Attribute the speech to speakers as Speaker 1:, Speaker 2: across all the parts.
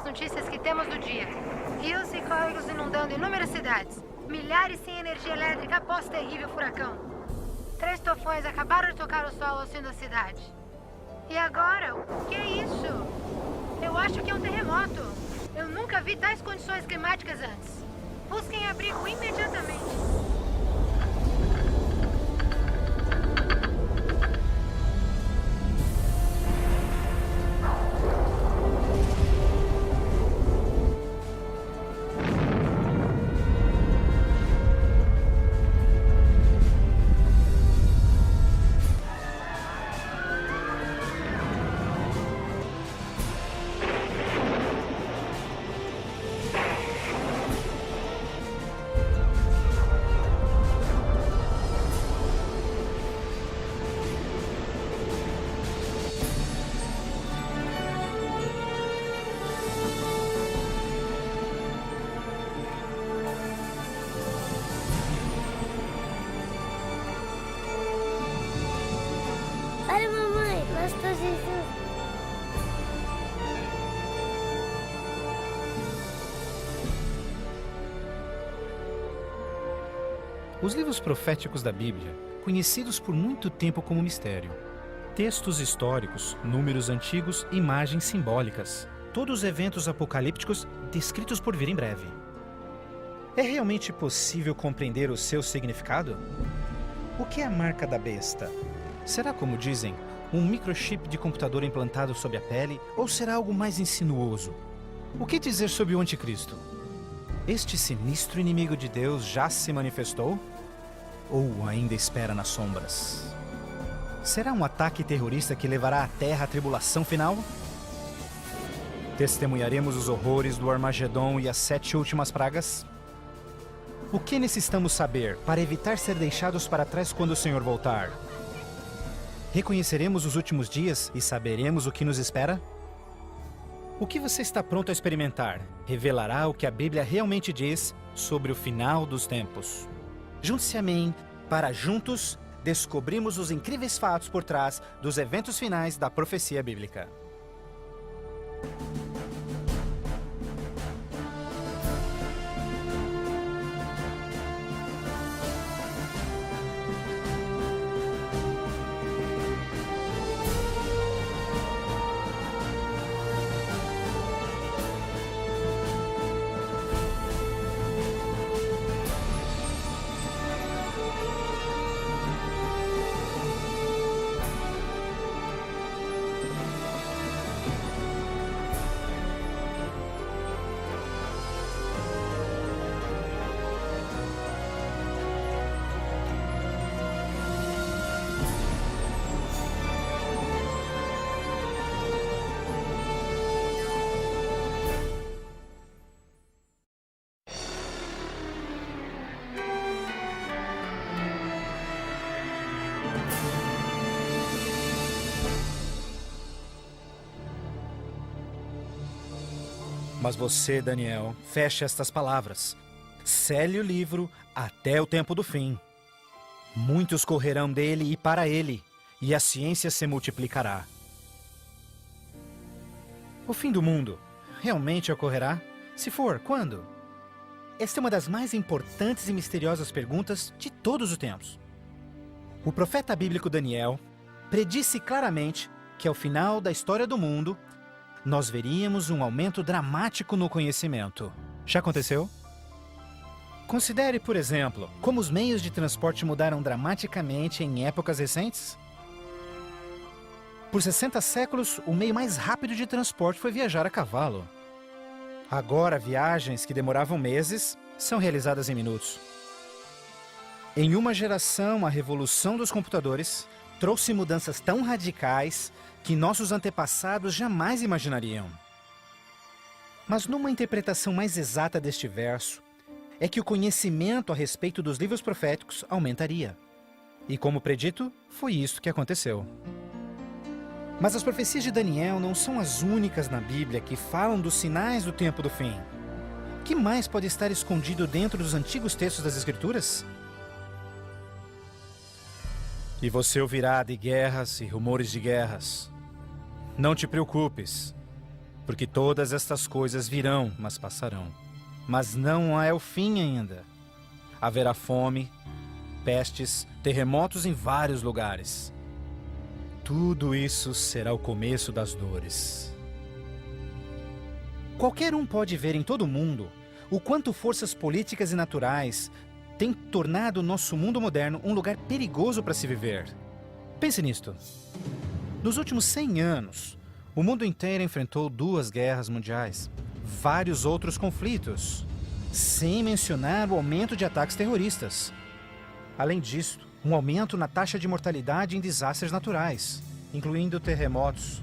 Speaker 1: as notícias que temos do dia. Rios e córregos inundando inúmeras cidades. Milhares sem energia elétrica após terrível furacão. 3 tufões acabaram de tocar o solo ao sul da cidade. E agora? O que é isso? Eu acho que é um terremoto. Eu nunca vi tais condições climáticas antes. Busquem abrigo imediatamente.
Speaker 2: Olha, mamãe, Pastor Jesus.
Speaker 3: Os livros proféticos da Bíblia, conhecidos por muito tempo como mistério. Textos históricos, números antigos, imagens simbólicas. Todos eventos apocalípticos descritos por vir em breve. É realmente possível compreender o seu significado? O que é a marca da besta? Será, como dizem, um microchip de computador implantado sob a pele, ou será algo mais insinuoso? O que dizer sobre o anticristo? Este sinistro inimigo de Deus já se manifestou? Ou ainda espera nas sombras? Será um ataque terrorista que levará a Terra à tribulação final? Testemunharemos os horrores do Armagedon e as 7 últimas pragas? O que necessitamos saber para evitar ser deixados para trás quando o Senhor voltar? Reconheceremos os últimos dias e saberemos o que nos espera? O que você está pronto a experimentar revelará o que a Bíblia realmente diz sobre o final dos tempos. Junte-se a mim para juntos descobrirmos os incríveis fatos por trás dos eventos finais da profecia bíblica. Mas você, Daniel, feche estas palavras. Cele o livro até o tempo do fim. Muitos correrão dele e para ele, e a ciência se multiplicará. O fim do mundo realmente ocorrerá? Se for, quando? Esta é uma das mais importantes e misteriosas perguntas de todos os tempos. O profeta bíblico Daniel predisse claramente que ao final da história do mundo, nós veríamos um aumento dramático no conhecimento. Já aconteceu? Considere, por exemplo, como os meios de transporte mudaram dramaticamente em épocas recentes. Por 60 séculos, o meio mais rápido de transporte foi viajar a cavalo. Agora, viagens que demoravam meses são realizadas em minutos. Em uma geração, a revolução dos computadores trouxe mudanças tão radicais que nossos antepassados jamais imaginariam. Mas numa interpretação mais exata deste verso, é que o conhecimento a respeito dos livros proféticos aumentaria. E como predito, foi isso que aconteceu. Mas as profecias de Daniel não são as únicas na Bíblia que falam dos sinais do tempo do fim. O que mais pode estar escondido dentro dos antigos textos das Escrituras? E você ouvirá de guerras e rumores de guerras. Não te preocupes. porque todas estas coisas virão, mas passarão. Mas não é o fim ainda. Haverá fome, pestes, terremotos em vários lugares. Tudo isso será o começo das dores. Qualquer um pode ver em todo o mundo o quanto forças políticas e naturais têm tornado o nosso mundo moderno um lugar perigoso para se viver. Pense nisto. Nos últimos 100 anos, o mundo inteiro enfrentou 2 guerras mundiais, vários outros conflitos, sem mencionar o aumento de ataques terroristas. Além disso, um aumento na taxa de mortalidade em desastres naturais, incluindo terremotos,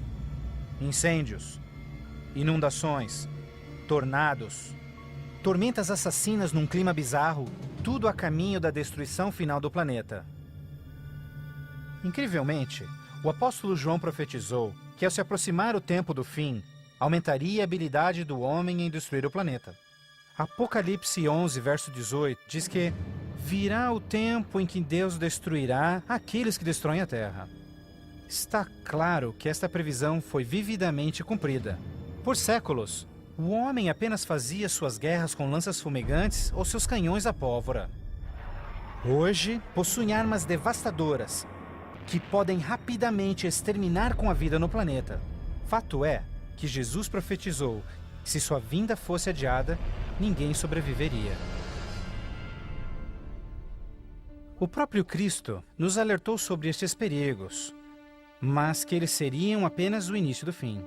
Speaker 3: incêndios, inundações, tornados, tormentas assassinas num clima bizarro, tudo a caminho da destruição final do planeta. Incrivelmente, o apóstolo João profetizou que, ao se aproximar o tempo do fim, aumentaria a habilidade do homem em destruir o planeta. Apocalipse 11, verso 18, diz que virá o tempo em que Deus destruirá aqueles que destroem a terra. Está claro que esta previsão foi vividamente cumprida. Por séculos, o homem apenas fazia suas guerras com lanças fumegantes ou seus canhões à pólvora. Hoje, possuem armas devastadoras que podem rapidamente exterminar com a vida no planeta. Fato é que Jesus profetizou que, se sua vinda fosse adiada, ninguém sobreviveria. O próprio Cristo nos alertou sobre estes perigos, mas que eles seriam apenas o início do fim.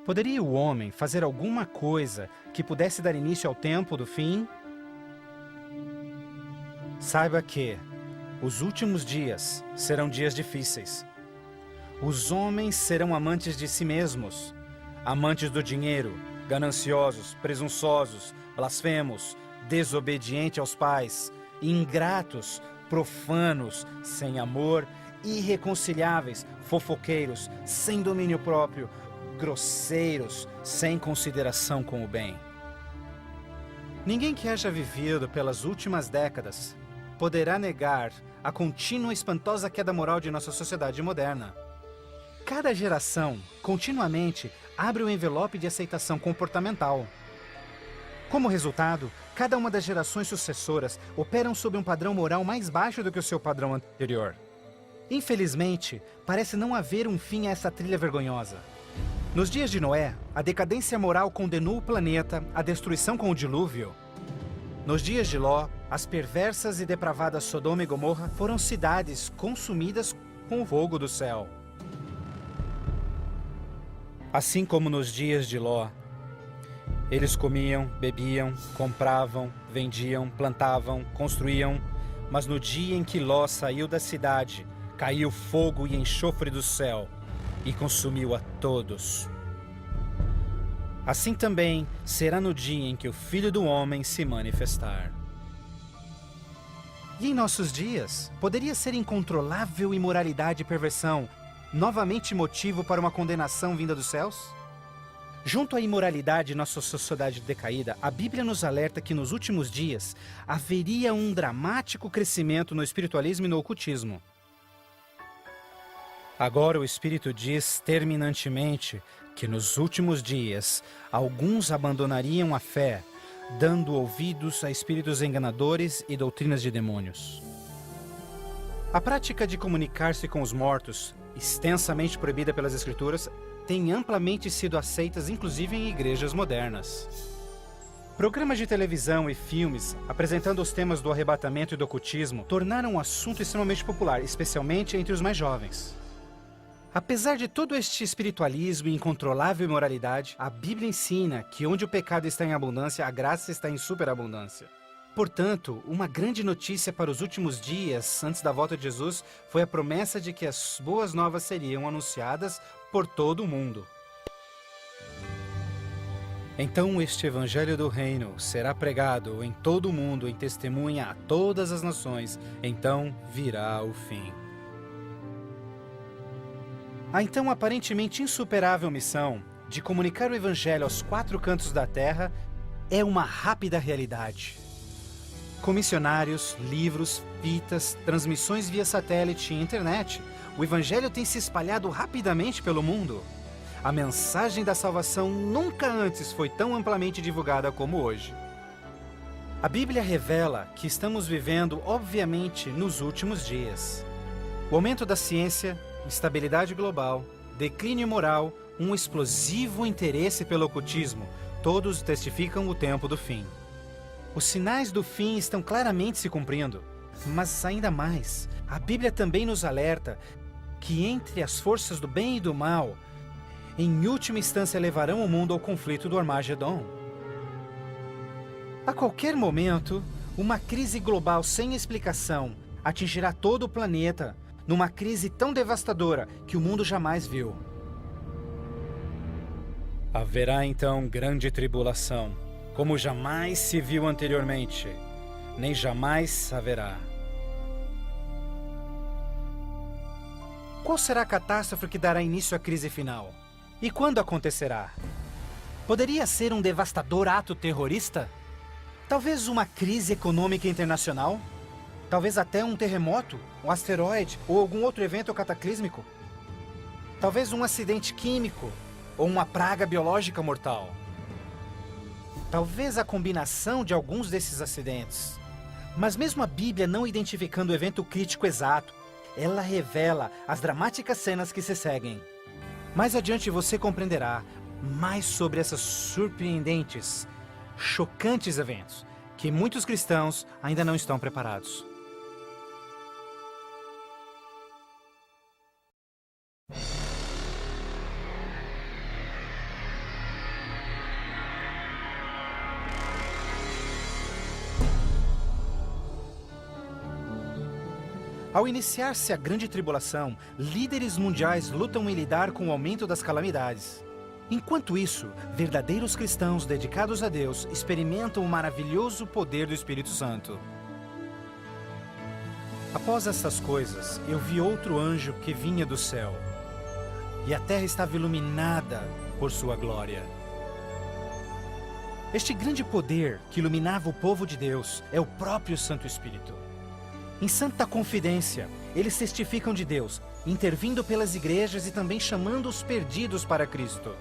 Speaker 3: Poderia o homem fazer alguma coisa que pudesse dar início ao tempo do fim? Saiba que os últimos dias serão dias difíceis. Os homens serão amantes de si mesmos, amantes do dinheiro, gananciosos, presunçosos, blasfemos, desobedientes aos pais, ingratos, profanos, sem amor, irreconciliáveis, fofoqueiros, sem domínio próprio, grosseiros, sem consideração com o bem. Ninguém que haja vivido pelas últimas décadas poderá negar a contínua e espantosa queda moral de nossa sociedade moderna. Cada geração, continuamente, abre o envelope de aceitação comportamental. Como resultado, cada uma das gerações sucessoras operam sob um padrão moral mais baixo do que o seu padrão anterior. Infelizmente, parece não haver um fim a essa trilha vergonhosa. Nos dias de Noé, a decadência moral condenou o planeta à destruição com o dilúvio. Nos dias de Ló, as perversas e depravadas Sodoma e Gomorra foram cidades consumidas com o fogo do céu. Assim como nos dias de Ló, eles comiam, bebiam, compravam, vendiam, plantavam, construíam, mas no dia em que Ló saiu da cidade, caiu fogo e enxofre do céu e consumiu a todos. Assim também será no dia em que o Filho do Homem se manifestar. E em nossos dias, poderia ser incontrolável imoralidade e perversão novamente motivo para uma condenação vinda dos céus? Junto à imoralidade em nossa sociedade decaída, a Bíblia nos alerta que nos últimos dias haveria um dramático crescimento no espiritualismo e no ocultismo. Agora o Espírito diz terminantemente que nos últimos dias alguns abandonariam a fé, dando ouvidos a espíritos enganadores e doutrinas de demônios. A prática de comunicar-se com os mortos, extensamente proibida pelas Escrituras, tem amplamente sido aceitas inclusive em igrejas modernas. Programas de televisão e filmes apresentando os temas do arrebatamento e do ocultismo tornaram um assunto extremamente popular, especialmente entre os mais jovens. Apesar de todo este espiritualismo e incontrolável imoralidade, a Bíblia ensina que onde o pecado está em abundância, a graça está em superabundância. Portanto, uma grande notícia para os últimos dias, antes da volta de Jesus, foi a promessa de que as boas novas seriam anunciadas por todo o mundo. Então este evangelho do reino será pregado em todo o mundo em testemunha a todas as nações, então virá o fim. A então aparentemente insuperável missão de comunicar o Evangelho aos 4 cantos da terra é uma rápida realidade. Com missionários, livros, fitas, transmissões via satélite e internet, o Evangelho tem se espalhado rapidamente pelo mundo. a mensagem da salvação nunca antes foi tão amplamente divulgada como hoje. A Bíblia revela que estamos vivendo, obviamente, nos últimos dias. O aumento da ciência, instabilidade global, declínio moral, um explosivo interesse pelo ocultismo, todos testificam o tempo do fim. Os sinais do fim estão claramente se cumprindo, mas ainda mais, a Bíblia também nos alerta que entre as forças do bem e do mal, em última instância levarão o mundo ao conflito do Armagedon. A qualquer momento, uma crise global sem explicação atingirá todo o planeta, numa crise tão devastadora que o mundo jamais viu. Haverá então grande tribulação, como jamais se viu anteriormente, nem jamais haverá. Qual será a catástrofe que dará início à crise final? E quando acontecerá? Poderia ser um devastador ato terrorista? Talvez uma crise econômica internacional? Talvez até um terremoto, um asteroide ou algum outro evento cataclísmico? Talvez um acidente químico ou uma praga biológica mortal? Talvez a combinação de alguns desses acidentes. Mas mesmo a Bíblia não identificando o evento crítico exato, ela revela as dramáticas cenas que se seguem. Mais adiante você compreenderá mais sobre esses surpreendentes, chocantes eventos que muitos cristãos ainda não estão preparados. Ao iniciar-se a Grande Tribulação, líderes mundiais lutam em lidar com o aumento das calamidades. Enquanto isso, verdadeiros cristãos dedicados a Deus experimentam o maravilhoso poder do Espírito Santo. Após essas coisas, eu vi outro anjo que vinha do céu, e a terra estava iluminada por sua glória. Este grande poder que iluminava o povo de Deus é o próprio Santo Espírito. Em santa confidência, eles testificam de Deus, intervindo pelas igrejas e também chamando os perdidos para Cristo.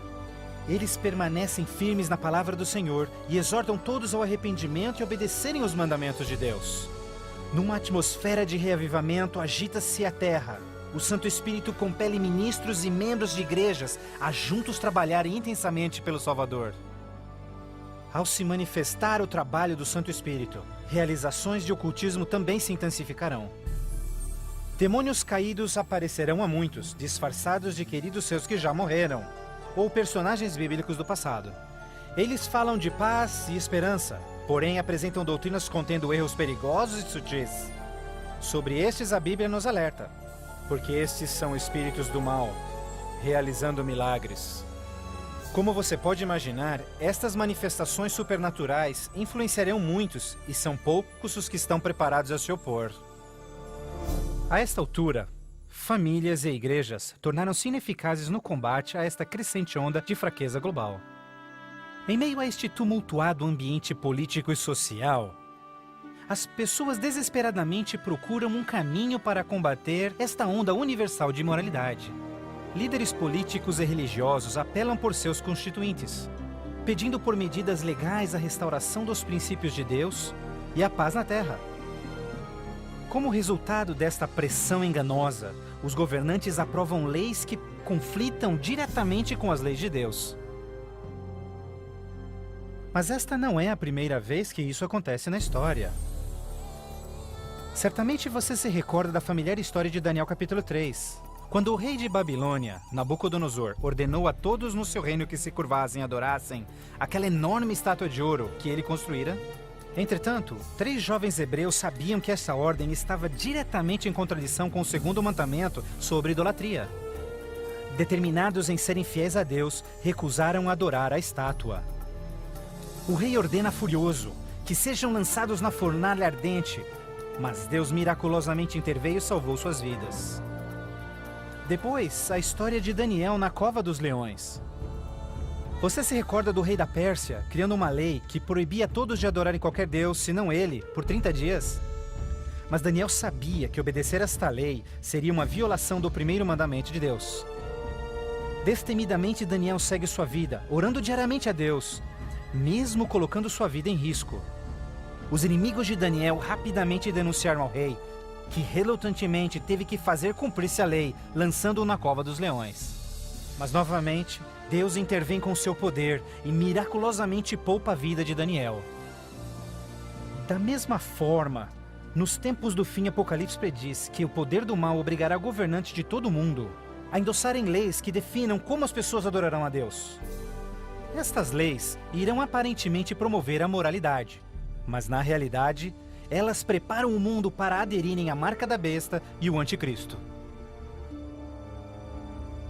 Speaker 3: Eles permanecem firmes na palavra do Senhor e exortam todos ao arrependimento e obedecerem os mandamentos de Deus. Numa atmosfera de reavivamento, agita-se a terra. O Santo Espírito compele ministros e membros de igrejas a juntos trabalharem intensamente pelo Salvador. Ao se manifestar o trabalho do Santo Espírito, realizações de ocultismo também se intensificarão. Demônios caídos aparecerão a muitos, disfarçados de queridos seus que já morreram, ou personagens bíblicos do passado. Eles falam de paz e esperança, porém apresentam doutrinas contendo erros perigosos e sutis. Sobre estes a Bíblia nos alerta, porque estes são espíritos do mal, realizando milagres. Como você pode imaginar, estas manifestações supernaturais influenciarão muitos e são poucos os que estão preparados a se opor. A esta altura, famílias e igrejas tornaram-se ineficazes no combate a esta crescente onda de fraqueza global. Em meio a este tumultuado ambiente político e social, as pessoas desesperadamente procuram um caminho para combater esta onda universal de imoralidade. Líderes políticos e religiosos apelam por seus constituintes, pedindo por medidas legais a restauração dos princípios de Deus e a paz na terra. Como resultado desta pressão enganosa, os governantes aprovam leis que conflitam diretamente com as leis de Deus. Mas esta não é a primeira vez que isso acontece na história. Certamente você se recorda da familiar história de Daniel capítulo 3. Quando o rei de Babilônia, Nabucodonosor, ordenou a todos no seu reino que se curvassem e adorassem aquela enorme estátua de ouro que ele construíra. Entretanto, 3 jovens hebreus sabiam que essa ordem estava diretamente em contradição com o segundo mandamento sobre idolatria. Determinados em serem fiéis a Deus, recusaram adorar a estátua. O rei ordena furioso que sejam lançados na fornalha ardente, mas Deus miraculosamente interveio e salvou suas vidas. Depois, a história de Daniel na cova dos leões. Você se recorda do rei da Pérsia, criando uma lei que proibia todos de adorarem qualquer deus, senão ele, por 30 dias? Mas Daniel sabia que obedecer esta lei seria uma violação do primeiro mandamento de Deus. Destemidamente, Daniel segue sua vida, orando diariamente a Deus, mesmo colocando sua vida em risco. Os inimigos de Daniel rapidamente denunciaram ao rei, que relutantemente teve que fazer cumprir-se a lei, lançando-o na cova dos leões. Mas novamente, Deus intervém com seu poder e miraculosamente poupa a vida de Daniel. Da mesma forma, nos tempos do fim, Apocalipse prediz que o poder do mal obrigará governantes de todo o mundo a endossarem leis que definam como as pessoas adorarão a Deus. Estas leis irão aparentemente promover a moralidade, mas na realidade, elas preparam o mundo para aderirem à marca da besta e o anticristo.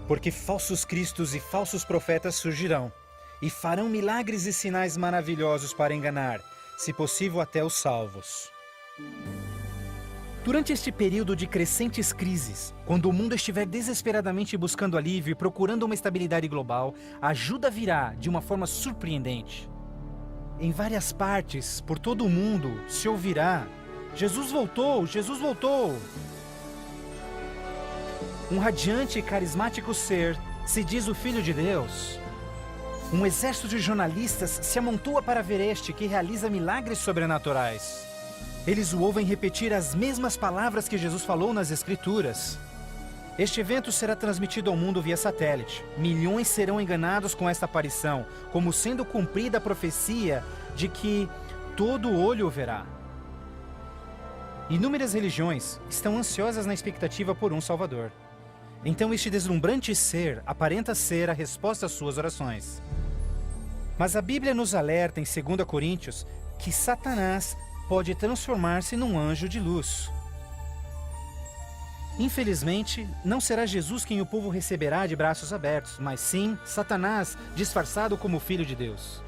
Speaker 3: Porque falsos cristos e falsos profetas surgirão e farão milagres e sinais maravilhosos para enganar, se possível até os salvos. Durante este período de crescentes crises, quando o mundo estiver desesperadamente buscando alívio e procurando uma estabilidade global, a ajuda virá de uma forma surpreendente. Em várias partes, por todo o mundo, se ouvirá: Jesus voltou! Jesus voltou! Um radiante e carismático ser se diz o Filho de Deus. Um exército de jornalistas se amontoa para ver este que realiza milagres sobrenaturais. Eles o ouvem repetir as mesmas palavras que Jesus falou nas Escrituras. Este evento será transmitido ao mundo via satélite. Milhões serão enganados com esta aparição, como sendo cumprida a profecia de que todo olho o verá. Inúmeras religiões estão ansiosas na expectativa por um Salvador. Então este deslumbrante ser aparenta ser a resposta às suas orações. Mas a Bíblia nos alerta em 2 Coríntios que Satanás pode transformar-se num anjo de luz. Infelizmente, não será Jesus quem o povo receberá de braços abertos, mas sim Satanás, disfarçado como Filho de Deus.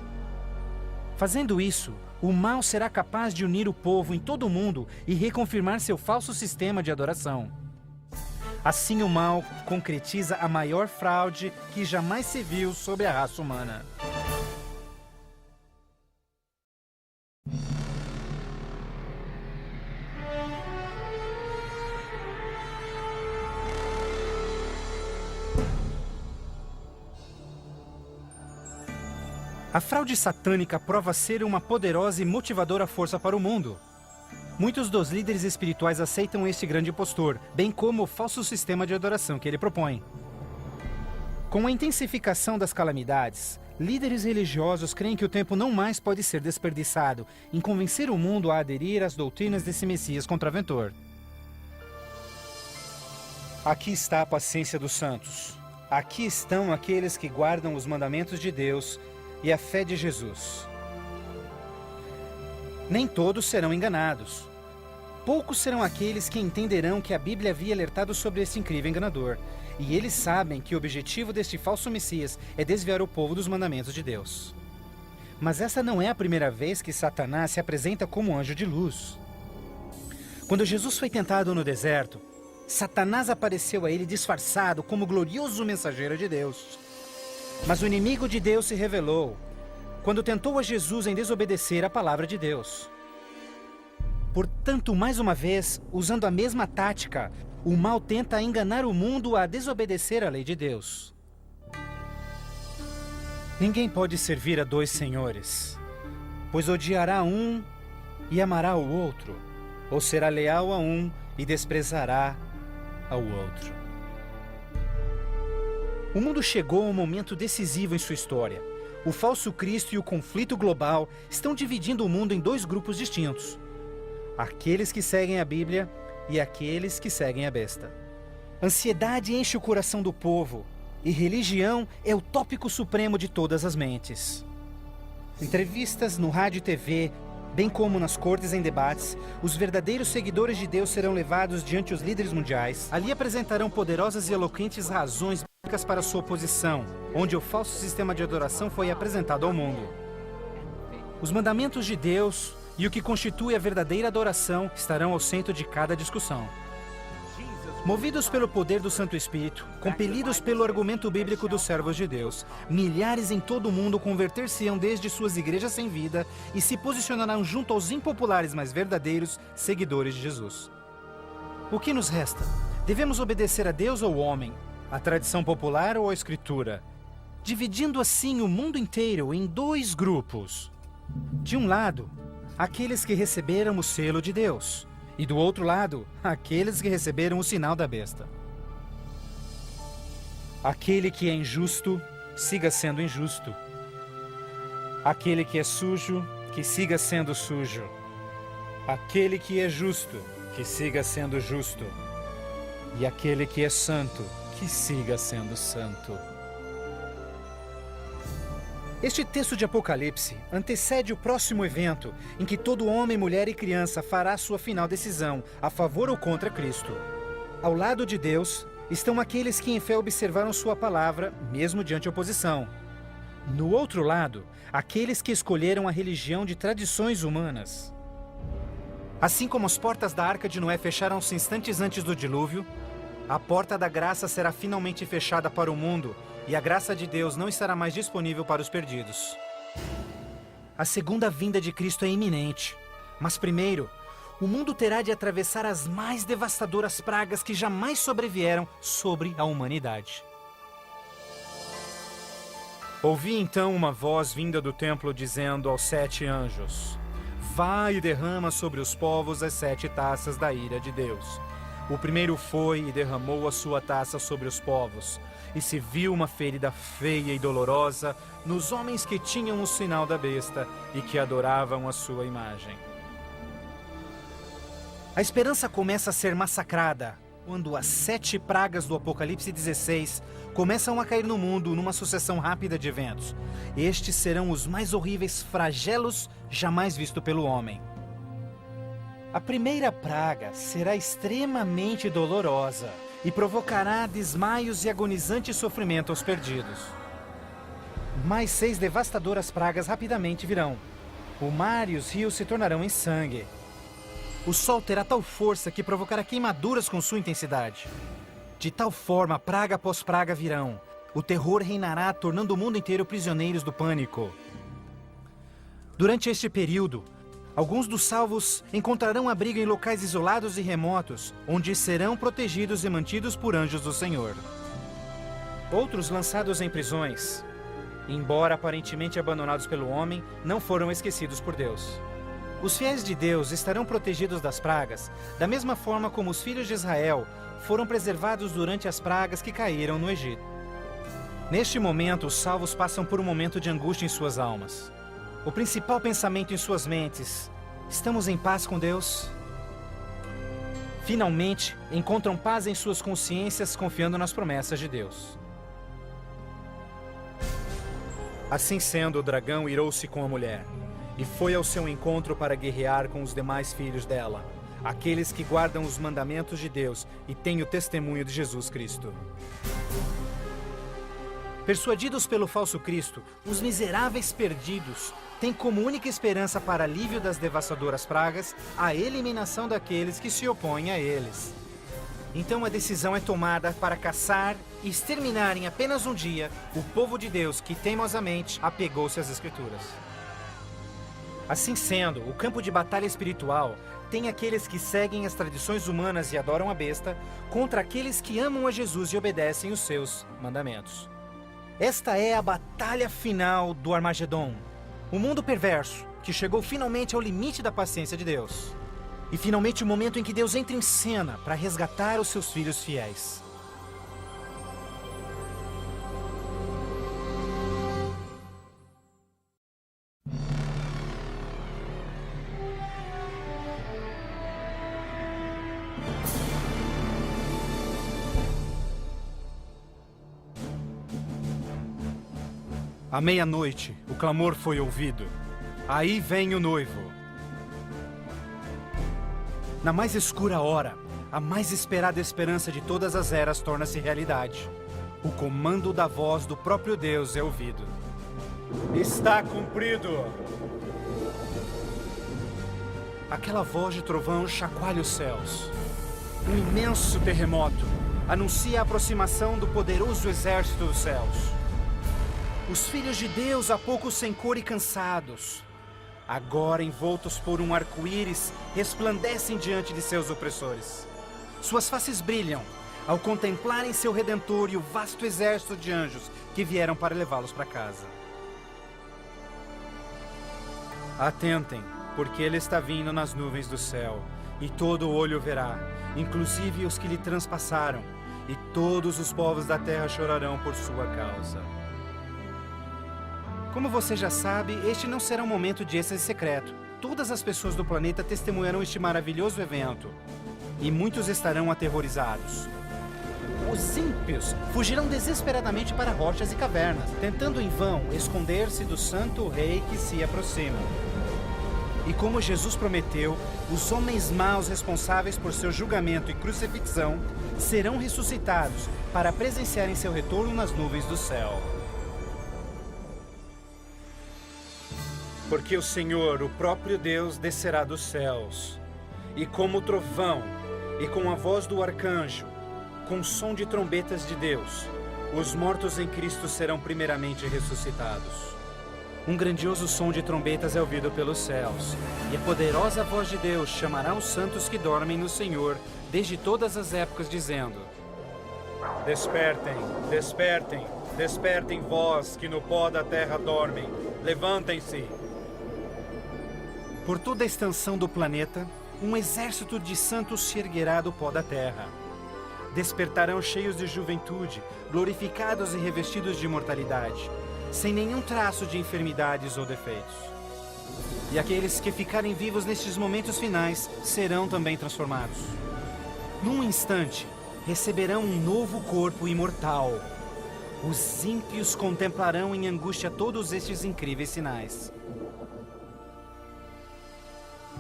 Speaker 3: Fazendo isso, o mal será capaz de unir o povo em todo o mundo e reconfirmar seu falso sistema de adoração. Assim, o mal concretiza a maior fraude que jamais se viu sobre a raça humana. A fraude satânica prova ser uma poderosa e motivadora força para o mundo. Muitos dos líderes espirituais aceitam este grande impostor, bem como o falso sistema de adoração que ele propõe. Com a intensificação das calamidades, líderes religiosos creem que o tempo não mais pode ser desperdiçado em convencer o mundo a aderir às doutrinas desse Messias contraventor. Aqui está a paciência dos santos. Aqui estão aqueles que guardam os mandamentos de Deus e a fé de Jesus. Nem todos serão enganados. Poucos serão aqueles que entenderão que a Bíblia havia alertado sobre esse incrível enganador, e eles sabem que o objetivo deste falso Messias é desviar o povo dos mandamentos de Deus. Mas essa não é a primeira vez que Satanás se apresenta como anjo de luz. Quando Jesus foi tentado no deserto, Satanás apareceu a ele disfarçado como glorioso mensageiro de Deus. Mas o inimigo de Deus se revelou quando tentou a Jesus em desobedecer a palavra de Deus. Portanto, mais uma vez, usando a mesma tática, o mal tenta enganar o mundo a desobedecer a lei de Deus. Ninguém pode servir a dois senhores, pois odiará um e amará o outro, ou será leal a um e desprezará ao outro. O mundo chegou a um momento decisivo em sua história. O falso Cristo e o conflito global estão dividindo o mundo em dois grupos distintos: aqueles que seguem a Bíblia e aqueles que seguem a besta. Ansiedade enche o coração do povo, e religião é o tópico supremo de todas as mentes. Entrevistas no rádio e TV, bem como nas cortes em debates, os verdadeiros seguidores de Deus serão levados diante os líderes mundiais. Ali apresentarão poderosas e eloquentes razões bíblicas para sua oposição, onde o falso sistema de adoração foi apresentado ao mundo. Os mandamentos de Deus e o que constitui a verdadeira adoração estarão ao centro de cada discussão. Movidos pelo poder do Santo Espírito, compelidos pelo argumento bíblico dos servos de Deus, milhares em todo o mundo converter-se-ão desde suas igrejas sem vida e se posicionarão junto aos impopulares, mas verdadeiros seguidores de Jesus. O que nos resta? Devemos obedecer a Deus ou ao homem? A tradição popular ou a escritura? Dividindo assim o mundo inteiro em dois grupos. De um lado, aqueles que receberam o selo de Deus. E do outro lado, aqueles que receberam o sinal da besta. Aquele que é injusto, siga sendo injusto. Aquele que é sujo, que siga sendo sujo. Aquele que é justo, que siga sendo justo. E aquele que é santo, que siga sendo santo. Este texto de Apocalipse antecede o próximo evento em que todo homem, mulher e criança fará sua final decisão, a favor ou contra Cristo. Ao lado de Deus estão aqueles que em fé observaram sua palavra, mesmo diante oposição. No outro lado, aqueles que escolheram a religião de tradições humanas. Assim como as portas da Arca de Noé fecharam-se instantes antes do dilúvio, a porta da graça será finalmente fechada para o mundo e a graça de Deus não estará mais disponível para os perdidos. A segunda vinda de Cristo é iminente, mas primeiro, o mundo terá de atravessar as mais devastadoras pragas que jamais sobrevieram sobre a humanidade. Ouvi então uma voz vinda do templo dizendo aos 7 anjos: Vai e derrama sobre os povos as 7 taças da ira de Deus. O primeiro foi e derramou a sua taça sobre os povos, e se viu uma ferida feia e dolorosa nos homens que tinham o sinal da besta e que adoravam a sua imagem. A esperança começa a ser massacrada quando as 7 pragas do Apocalipse 16 começam a cair no mundo numa sucessão rápida de eventos. Estes serão os mais horríveis flagelos jamais vistos pelo homem. A primeira praga será extremamente dolorosa e provocará desmaios e agonizante sofrimento aos perdidos. Mais 6 devastadoras pragas rapidamente virão. O mar e os rios se tornarão em sangue. O sol terá tal força que provocará queimaduras com sua intensidade. De tal forma, praga após praga virão. O terror reinará, tornando o mundo inteiro prisioneiros do pânico. Durante este período, alguns dos salvos encontrarão abrigo em locais isolados e remotos, onde serão protegidos e mantidos por anjos do Senhor. Outros, lançados em prisões, embora aparentemente abandonados pelo homem, não foram esquecidos por Deus. Os fiéis de Deus estarão protegidos das pragas, da mesma forma como os filhos de Israel foram preservados durante as pragas que caíram no Egito. Neste momento, os salvos passam por um momento de angústia em suas almas. O principal pensamento em suas mentes: estamos em paz com Deus? Finalmente, encontram paz em suas consciências, confiando nas promessas de Deus. Assim sendo, o dragão irou-se com a mulher e foi ao seu encontro para guerrear com os demais filhos dela, aqueles que guardam os mandamentos de Deus e têm o testemunho de Jesus Cristo. Persuadidos pelo falso Cristo, os miseráveis perdidos têm como única esperança para alívio das devastadoras pragas a eliminação daqueles que se opõem a eles. Então a decisão é tomada para caçar e exterminar em apenas um dia o povo de Deus que teimosamente apegou-se às Escrituras. Assim sendo, o campo de batalha espiritual tem aqueles que seguem as tradições humanas e adoram a besta contra aqueles que amam a Jesus e obedecem os seus mandamentos. Esta é a batalha final do Armagedon, o mundo perverso que chegou finalmente ao limite da paciência de Deus. E finalmente o momento em que Deus entra em cena para resgatar os seus filhos fiéis. À meia-noite, o clamor foi ouvido. Aí vem o noivo. Na mais escura hora, a mais esperada esperança de todas as eras torna-se realidade. O comando da voz do próprio Deus é ouvido. Está cumprido! Aquela voz de trovão chacoalha os céus. Um imenso terremoto anuncia a aproximação do poderoso exército dos céus. Os filhos de Deus, há pouco sem cor e cansados, agora envoltos por um arco-íris, resplandecem diante de seus opressores. Suas faces brilham, ao contemplarem seu Redentor e o vasto exército de anjos que vieram para levá-los para casa. Atentem, porque ele está vindo nas nuvens do céu, e todo olho verá, inclusive os que lhe transpassaram, e todos os povos da terra chorarão por sua causa. Como você já sabe, este não será um momento de êxtase secreto. Todas as pessoas do planeta testemunharão este maravilhoso evento, e muitos estarão aterrorizados. Os ímpios fugirão desesperadamente para rochas e cavernas, tentando em vão esconder-se do santo rei que se aproxima. E como Jesus prometeu, os homens maus responsáveis por seu julgamento e crucifixão serão ressuscitados para presenciarem seu retorno nas nuvens do céu. Porque o Senhor, o próprio Deus, descerá dos céus, e como trovão, e com a voz do arcanjo, com o som de trombetas de Deus, os mortos em Cristo serão primeiramente ressuscitados. Um grandioso som de trombetas é ouvido pelos céus, e a poderosa voz de Deus chamará os santos que dormem no Senhor desde todas as épocas, dizendo: Despertem, despertem, despertem vós que no pó da terra dormem, levantem-se. Por toda a extensão do planeta, um exército de santos se erguerá do pó da terra. Despertarão cheios de juventude, glorificados e revestidos de imortalidade, sem nenhum traço de enfermidades ou defeitos. E aqueles que ficarem vivos nestes momentos finais serão também transformados. Num instante, receberão um novo corpo imortal. Os ímpios contemplarão em angústia todos estes incríveis sinais.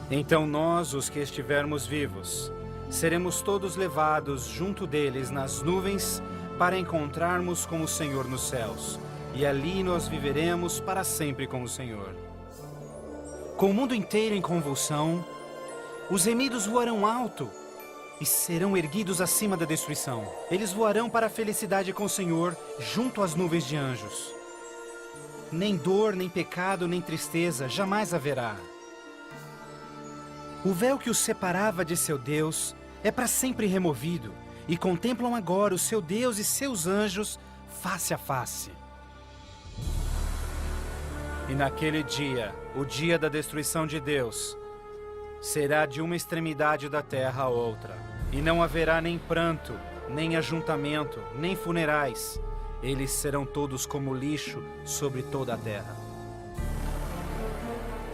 Speaker 3: Então nós, os que estivermos vivos, seremos todos levados junto deles nas nuvens para encontrarmos com o Senhor nos céus. E ali nós viveremos para sempre com o Senhor. Com o mundo inteiro em convulsão, os remidos voarão alto e serão erguidos acima da destruição. Eles voarão para a felicidade com o Senhor, junto às nuvens de anjos. Nem dor, nem pecado, nem tristeza jamais haverá. O véu que os separava de seu Deus é para sempre removido, e contemplam agora o seu Deus e seus anjos face a face. E naquele dia, o dia da destruição de Deus, será de uma extremidade da terra a outra, e não haverá nem pranto, nem ajuntamento, nem funerais. Eles serão todos como lixo sobre toda a terra.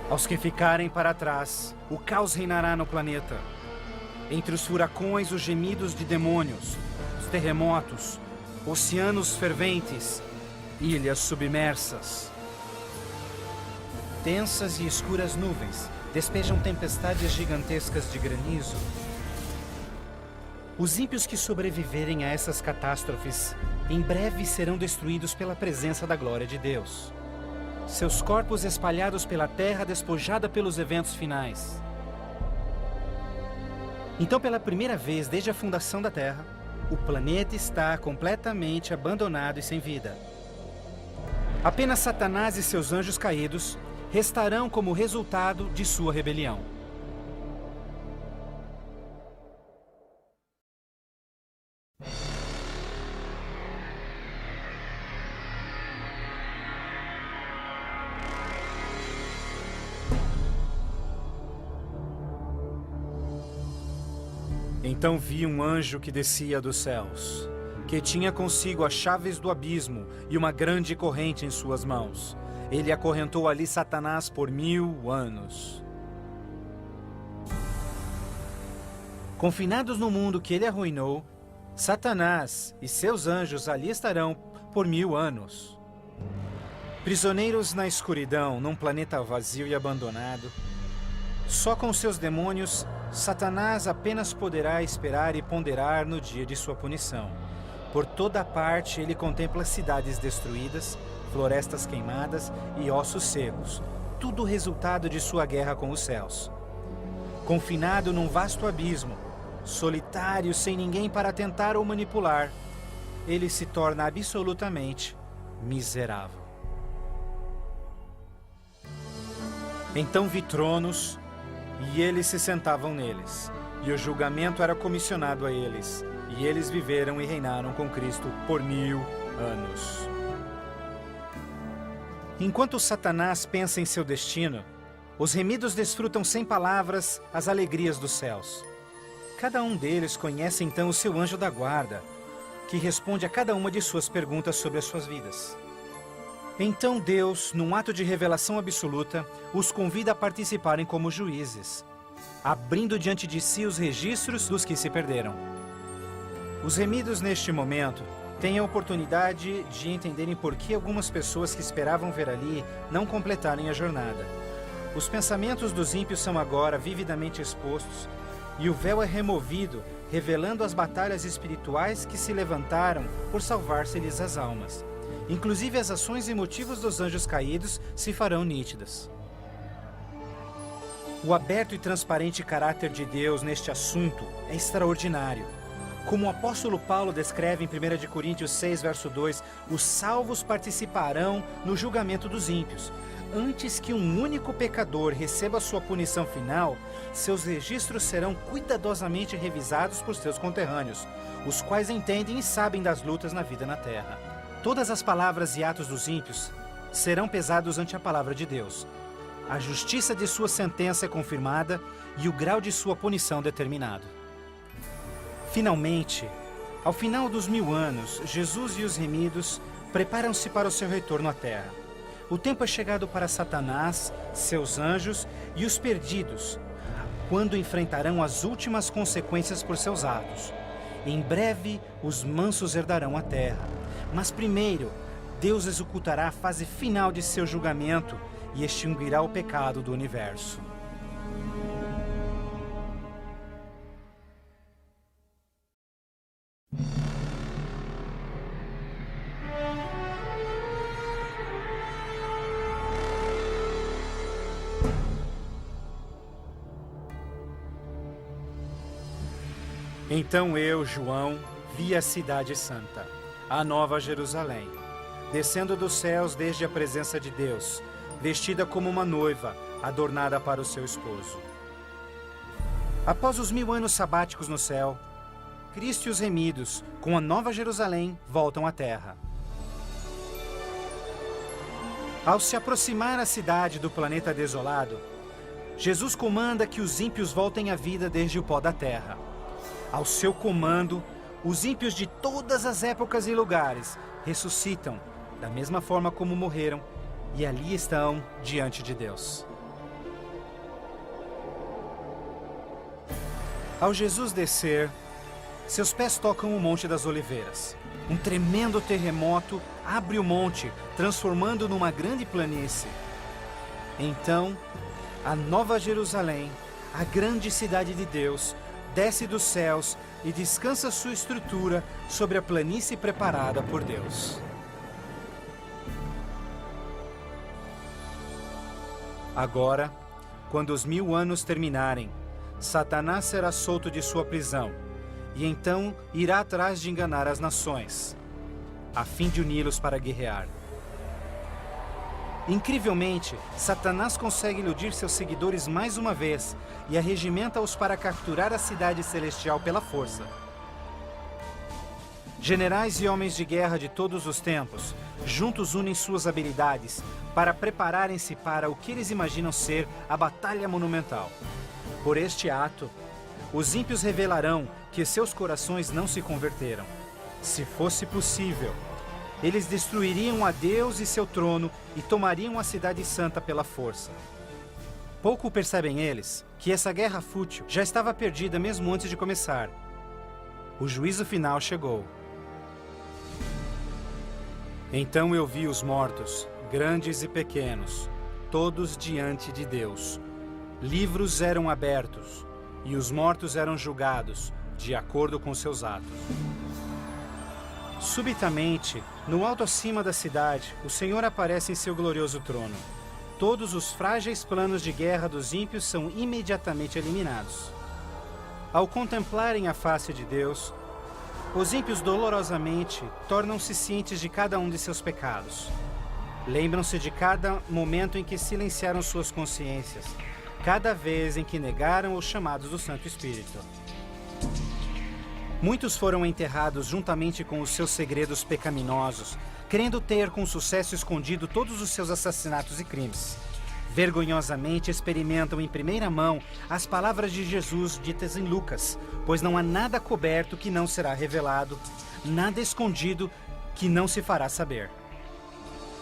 Speaker 3: Aos que ficarem para trás, o caos reinará no planeta. Entre os furacões, os gemidos de demônios, os terremotos, oceanos ferventes, ilhas submersas. Densas e escuras nuvens despejam tempestades gigantescas de granizo. Os ímpios que sobreviverem a essas catástrofes em breve serão destruídos pela presença da glória de Deus. Seus corpos espalhados pela terra despojada pelos eventos finais. Então, pela primeira vez desde a fundação da Terra, o planeta está completamente abandonado e sem vida. Apenas Satanás e seus anjos caídos restarão como resultado de sua rebelião. Então vi um anjo que descia dos céus, que tinha consigo as chaves do abismo e uma grande corrente em suas mãos. Ele acorrentou ali Satanás por 1000 anos. Confinados no mundo que ele arruinou, Satanás e seus anjos ali estarão por 1000 anos. Prisioneiros na escuridão, num planeta vazio e abandonado, só com seus demônios, Satanás apenas poderá esperar e ponderar no dia de sua punição. Por toda parte ele contempla cidades destruídas, florestas queimadas e ossos secos, tudo resultado de sua guerra com os céus. Confinado num vasto abismo, solitário, sem ninguém para tentar ou manipular, ele se torna absolutamente miserável. Então vi tronos, e eles se sentavam neles, e o julgamento era comissionado a eles. e eles viveram e reinaram com Cristo por 1000 anos. Enquanto Satanás pensa em seu destino, os remidos desfrutam sem palavras as alegrias dos céus. Cada um deles conhece então o seu anjo da guarda, que responde a cada uma de suas perguntas sobre as suas vidas. Então Deus, num ato de revelação absoluta, os convida a participarem como juízes, abrindo diante de si os registros dos que se perderam. Os remidos, neste momento, têm a oportunidade de entenderem por que algumas pessoas que esperavam ver ali não completarem a jornada. Os pensamentos dos ímpios são agora vividamente expostos e o véu é removido, revelando as batalhas espirituais que se levantaram por salvar-se-lhes as almas. Inclusive as ações e motivos dos anjos caídos se farão nítidas. O aberto e transparente caráter de Deus neste assunto é extraordinário. Como o apóstolo Paulo descreve em 1 Coríntios 6, verso 2, os salvos participarão no julgamento dos ímpios. Antes que um único pecador receba sua punição final, seus registros serão cuidadosamente revisados por seus conterrâneos, os quais entendem e sabem das lutas na vida na terra. Todas as palavras e atos dos ímpios serão pesados ante a palavra de Deus. A justiça de sua sentença é confirmada e o grau de sua punição determinado. Finalmente, ao final dos 1000 anos, Jesus e os remidos preparam-se para o seu retorno à terra. O tempo é chegado para Satanás, seus anjos e os perdidos, quando enfrentarão as últimas consequências por seus atos. Em breve, os mansos herdarão a terra. Mas primeiro, Deus executará a fase final de seu julgamento e extinguirá o pecado do universo. Então eu, João, vi a cidade santa, a nova Jerusalém, descendo dos céus desde a presença de Deus, vestida como uma noiva, adornada para o seu esposo. Após os 1000 anos sabáticos no céu, Cristo e os remidos, com a nova Jerusalém, voltam à terra. Ao se aproximar a cidade do planeta desolado, Jesus comanda que os ímpios voltem à vida desde o pó da terra. Ao seu comando, os ímpios de todas as épocas e lugares ressuscitam, da mesma forma como morreram, e ali estão diante de Deus. Ao Jesus descer, seus pés tocam o Monte das Oliveiras. Um tremendo terremoto abre o monte, transformando numa grande planície. Então, a nova Jerusalém, a grande cidade de Deus, desce dos céus e descansa sua estrutura sobre a planície preparada por Deus. Agora, quando os 1000 anos terminarem, Satanás será solto de sua prisão e então irá atrás de enganar as nações, a fim de uni-los para guerrear. Incrivelmente, Satanás consegue iludir seus seguidores mais uma vez e arregimenta-os para capturar a cidade celestial pela força. Generais e homens de guerra de todos os tempos, juntos unem suas habilidades para prepararem-se para o que eles imaginam ser a batalha monumental. Por este ato, os ímpios revelarão que seus corações não se converteram. Se fosse possível, eles destruiriam a Deus e seu trono e tomariam a cidade santa pela força. Pouco percebem eles que essa guerra fútil já estava perdida mesmo antes de começar. O juízo final chegou. Então eu vi os mortos, grandes e pequenos, todos diante de Deus. Livros eram abertos e os mortos eram julgados de acordo com seus atos. Subitamente, no alto acima da cidade, o Senhor aparece em seu glorioso trono. Todos os frágeis planos de guerra dos ímpios são imediatamente eliminados. Ao contemplarem a face de Deus, os ímpios dolorosamente tornam-se cientes de cada um de seus pecados. Lembram-se de cada momento em que silenciaram suas consciências, cada vez em que negaram os chamados do Santo Espírito. Muitos foram enterrados juntamente com os seus segredos pecaminosos, querendo ter com sucesso escondido todos os seus assassinatos e crimes. Vergonhosamente experimentam em primeira mão as palavras de Jesus ditas em Lucas, pois não há nada coberto que não será revelado, nada escondido que não se fará saber.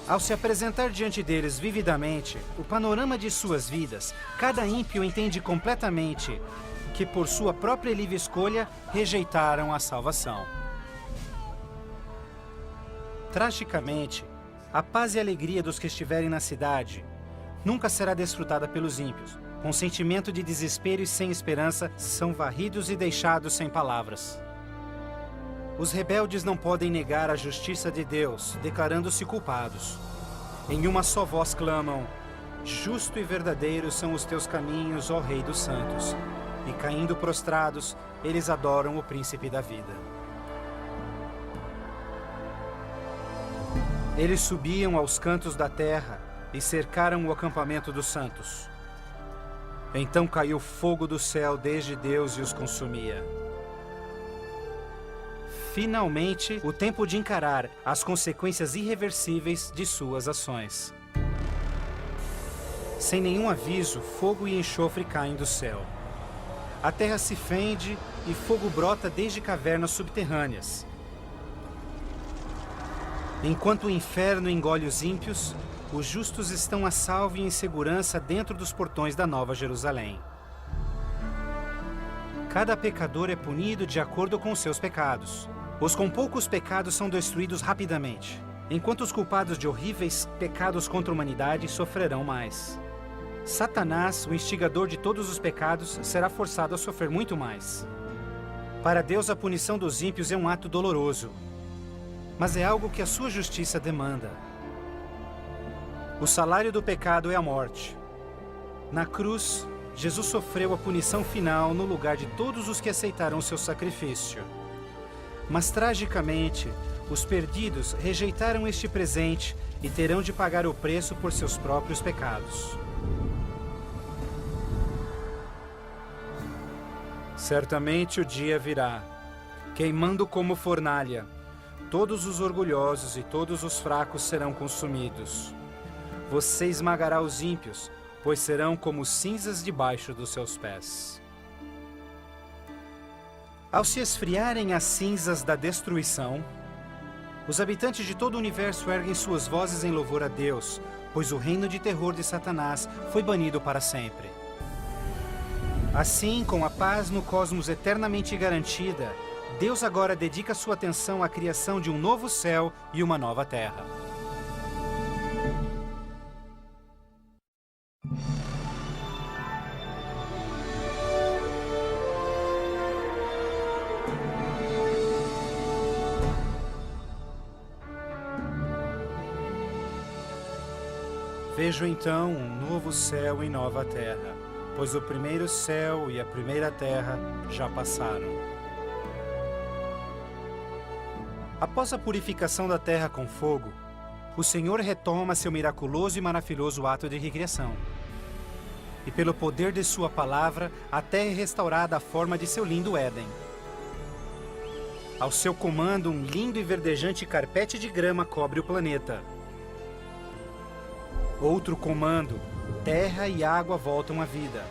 Speaker 3: Ao se apresentar diante deles vividamente o panorama de suas vidas, cada ímpio entende completamente que por sua própria livre escolha rejeitaram a salvação. Tragicamente, a paz e a alegria dos que estiverem na cidade nunca será desfrutada pelos ímpios. Com sentimento de desespero e sem esperança, são varridos e deixados sem palavras. Os rebeldes não podem negar a justiça de Deus, declarando-se culpados. Em uma só voz clamam: justo e verdadeiro são os teus caminhos, ó Rei dos Santos. E caindo prostrados, eles adoram o Príncipe da Vida. Eles subiam aos cantos da terra e cercaram o acampamento dos santos. Então caiu fogo do céu desde Deus e os consumia. Finalmente, o tempo de encarar as consequências irreversíveis de suas ações. Sem nenhum aviso, fogo e enxofre caem do céu. A terra se fende e fogo brota desde cavernas subterrâneas. Enquanto o inferno engole os ímpios, os justos estão a salvo e em segurança dentro dos portões da Nova Jerusalém. Cada pecador é punido de acordo com os seus pecados. Os com poucos pecados são destruídos rapidamente, enquanto os culpados de horríveis pecados contra a humanidade sofrerão mais. Satanás, o instigador de todos os pecados, será forçado a sofrer muito mais. Para Deus, a punição dos ímpios é um ato doloroso, mas é algo que a sua justiça demanda. O salário do pecado é a morte. Na cruz, Jesus sofreu a punição final no lugar de todos os que aceitaram o seu sacrifício. Mas, tragicamente, os perdidos rejeitaram este presente e terão de pagar o preço por seus próprios pecados. Certamente o dia virá, queimando como fornalha. Todos os orgulhosos e todos os fracos serão consumidos. Você esmagará os ímpios, pois serão como cinzas debaixo dos seus pés. Ao se esfriarem as cinzas da destruição, os habitantes de todo o universo erguem suas vozes em louvor a Deus, pois o reino de terror de Satanás foi banido para sempre. Assim, com a paz no cosmos eternamente garantida, Deus agora dedica sua atenção à criação de um novo céu e uma nova terra. Vejo então um novo céu e nova terra, pois o primeiro céu e a primeira terra já passaram. Após a purificação da terra com fogo, o Senhor retoma seu miraculoso e maravilhoso ato de recriação. E pelo poder de sua palavra, a terra é restaurada à forma de seu lindo Éden. Ao seu comando, um lindo e verdejante carpete de grama cobre o planeta. Outro comando, terra e água voltam à vida.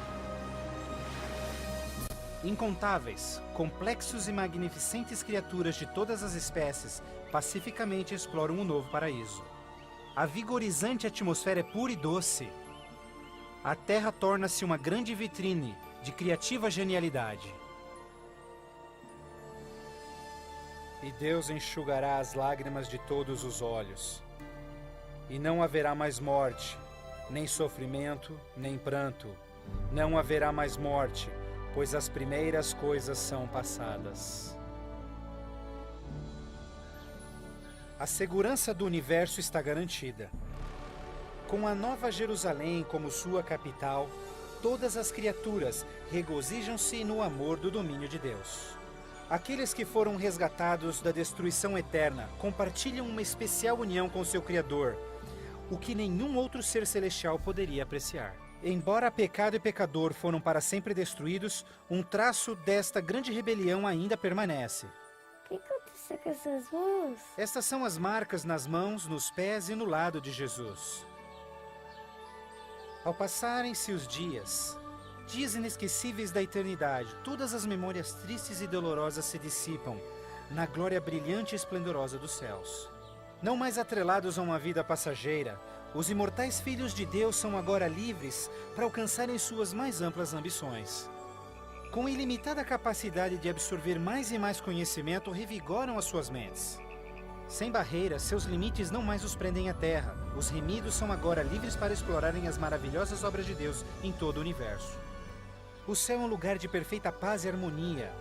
Speaker 3: Incontáveis, complexos e magnificentes criaturas de todas as espécies pacificamente exploram um novo paraíso. A vigorizante atmosfera é pura e doce. A terra torna-se uma grande vitrine de criativa genialidade. E Deus enxugará as lágrimas de todos os olhos. E não haverá mais morte, nem sofrimento, nem pranto. Não haverá mais morte, pois as primeiras coisas são passadas. A segurança do universo está garantida. Com a Nova Jerusalém como sua capital, todas as criaturas regozijam-se no amor do domínio de Deus. Aqueles que foram resgatados da destruição eterna compartilham uma especial união com seu Criador, o que nenhum outro ser celestial poderia apreciar. Embora pecado e pecador foram para sempre destruídos, um traço desta grande rebelião ainda permanece.
Speaker 2: O que aconteceu com essas mãos?
Speaker 3: Estas são as marcas nas mãos, nos pés e no lado de Jesus. Ao passarem-se os dias, dias inesquecíveis da eternidade, todas as memórias tristes e dolorosas se dissipam na glória brilhante e esplendorosa dos céus. Não mais atrelados a uma vida passageira, os imortais filhos de Deus são agora livres para alcançarem suas mais amplas ambições. Com ilimitada capacidade de absorver mais e mais conhecimento, revigoram as suas mentes. Sem barreiras, seus limites não mais os prendem à terra. Os remidos são agora livres para explorarem as maravilhosas obras de Deus em todo o universo. O céu é um lugar de perfeita paz e harmonia,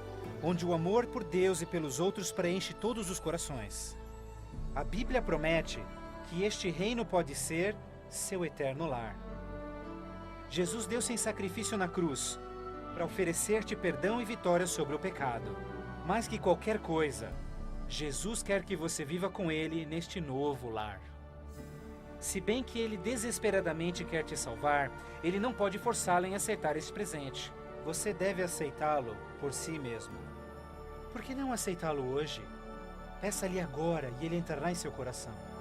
Speaker 3: onde o amor por Deus e pelos outros preenche todos os corações. A Bíblia promete que este reino pode ser seu eterno lar. Jesus deu-se em sacrifício na cruz para oferecer-te perdão e vitória sobre o pecado. Mais que qualquer coisa, Jesus quer que você viva com Ele neste novo lar. Se bem que Ele desesperadamente quer te salvar, Ele não pode forçá-lo em aceitar este presente. Você deve aceitá-lo por si mesmo. Por que não aceitá-lo hoje? Peça-lhe agora e Ele entrará em seu coração.